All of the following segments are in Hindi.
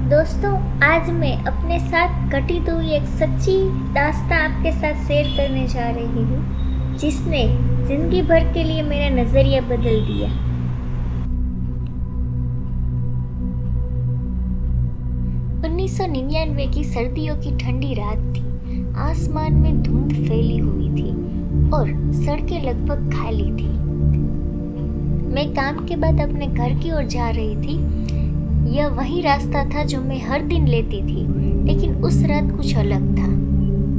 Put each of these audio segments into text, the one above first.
दोस्तों, आज मैं अपने साथ घटी हुई एक सच्ची दास्तां आपके साथ शेयर करने जा रही हूँ, जिसने जिंदगी भर के लिए मेरा नज़रिया बदल दिया। 1999 की सर्दियों की ठंडी रात थी। आसमान में धुंध फैली हुई थी और सड़कें लगभग खाली थी। मैं काम के बाद अपने घर की ओर जा रही थी। यह वही रास्ता था जो मैं हर दिन लेती थी, लेकिन उस रात कुछ अलग था।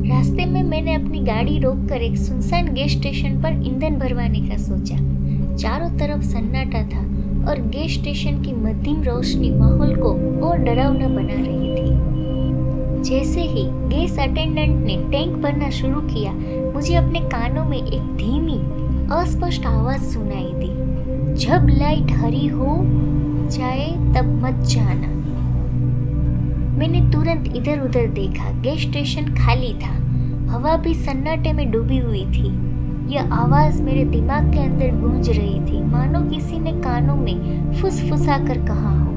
रास्ते में मैंने अपनी गाड़ी रोककर एक सुनसान गैस स्टेशन पर ईंधन भरवाने का सोचा। चारों तरफ सन्नाटा था और गैस स्टेशन की मध्यम रोशनी माहौल को और डरावना बना रही थी। जैसे ही गैस अटेंडेंट ने टैंक भरना शुरू किया, मुझे अपने कानों में एक धीमी अस्पष्ट आवाज सुनाई दी, जब लाइट हरी हो जाए तब मत जाना। मैंने तुरंत इधर उधर देखा। गैस स्टेशन खाली था, हवा भी सन्नाटे में डूबी हुई थी। यह आवाज मेरे दिमाग के अंदर गूंज रही थी, मानो किसी ने कानों में फुसफुसा कर कहा हो।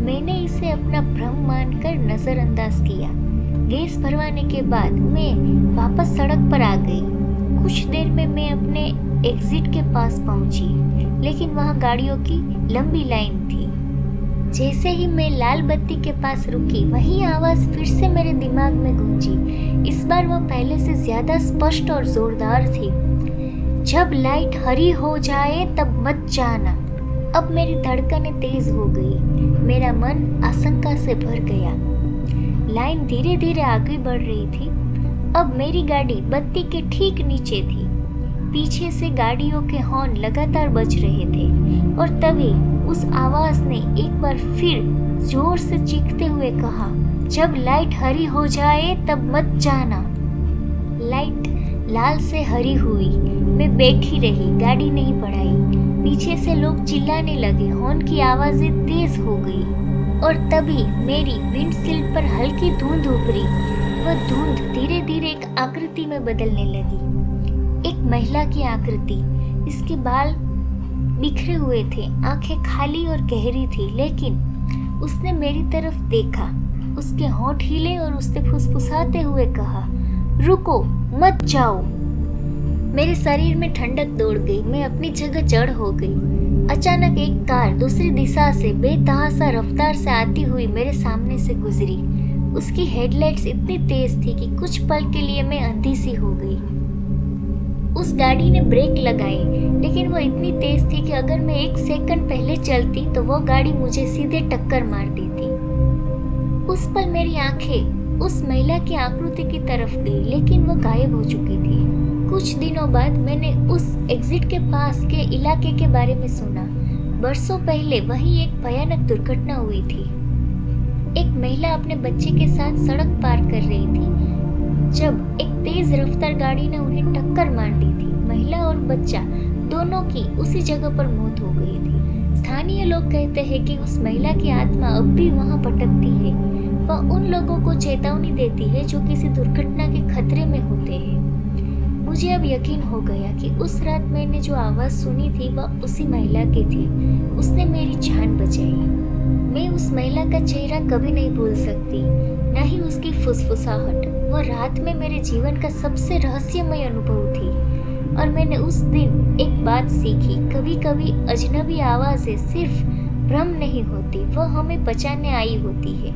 मैंने इसे अपना भ्रम मानकर नजरअंदाज किया। गैस भरवाने के बाद मैं वापस सड़क पर आ गई। कुछ देर में मैं अपने एग्जिट के पास पहुंची, लेकिन वहां गाड़ियों की लंबी लाइन थी। जैसे ही मैं लाल बत्ती के पास रुकी, वही आवाज फिर से मेरे दिमाग में गूंजी। इस बार वह पहले से ज्यादा स्पष्ट और जोरदार थी, जब लाइट हरी हो जाए तब मत जाना। अब मेरी धड़कनें तेज हो गई, मेरा मन आशंका से भर गया। लाइन धीरे धीरे आगे बढ़ रही थी। अब मेरी गाड़ी बत्ती के ठीक नीचे थी। पीछे से गाड़ियों के हॉर्न लगातार बज रहे थे और तभी उस आवाज ने एक बार फिर जोर से चीखते हुए कहा, जब लाइट हरी हो जाए तब मत जाना। लाइट लाल से हरी हुई। मैं बैठी रही, गाड़ी नहीं बढ़ाई। पीछे से लोग चिल्लाने लगे, हॉर्न की आवाजें तेज हो गई और तभी मेरी विंडशील्ड पर हल्की धुंध उभरी। वह धुंध धीरे धीरे एक आकृति में बदलने लगी, एक महिला की आकृति। इसके बाल बिखरे हुए थे, आंखें खाली और गहरी थी, लेकिन उसने मेरी तरफ देखा। उसके होंठ हिले और उसने फुसफुसाते हुए कहा, रुको, मत जाओ। मेरे शरीर में ठंडक दौड़ गई, मैं अपनी जगह जड़ हो गई। अचानक एक कार दूसरी दिशा से बेतहाशा रफ्तार से आती हुई मेरे सामने से गुजरी। उसकी हेडलाइट्स इतनी तेज थी कि कुछ पल के लिए मैं अंधी सी हो गई। उस गाड़ी ने ब्रेक लगाए, लेकिन वो इतनी तेज थी कि अगर मैं एक सेकंड पहले चलती तो वो गाड़ी मुझे सीधे टक्कर मार देती। उस पल मेरी आंखें उस महिला की आकृति की तरफ गई, लेकिन वो गायब हो चुकी थी। कुछ दिनों बाद मैंने उस एग्जिट के पास के इलाके के बारे में सुना। बरसों पहले वहीं एक भयानक दुर्घटना हुई थी। एक महिला अपने बच्चे के साथ सड़क पार कर रही थी जब एक तेज रफ्तार गाड़ी ने उन्हें टक्कर मार दी थी। महिला और बच्चा दोनों की उसी जगह पर मौत हो गई थी। स्थानीय लोग कहते हैं कि उस महिला की आत्मा अब भी वहां भटकती है। वह उन लोगों को चेतावनी देती है जो किसी दुर्घटना के खतरे में होते हैं। मुझे अब यकीन हो गया कि उस रात मैंने जो आवाज सुनी थी वह उसी महिला की थी। उसने मेरी जान बचाई। मैं उस महिला का चेहरा कभी नहीं भूल सकती, न ही उसकी फुसफुसाहट। वह रात में मेरे जीवन का सबसे रहस्यमय अनुभव थी और मैंने उस दिन एक बात सीखी, कभी कभी अजनबी आवाजें सिर्फ भ्रम नहीं होती, वह हमें बचाने आई होती है।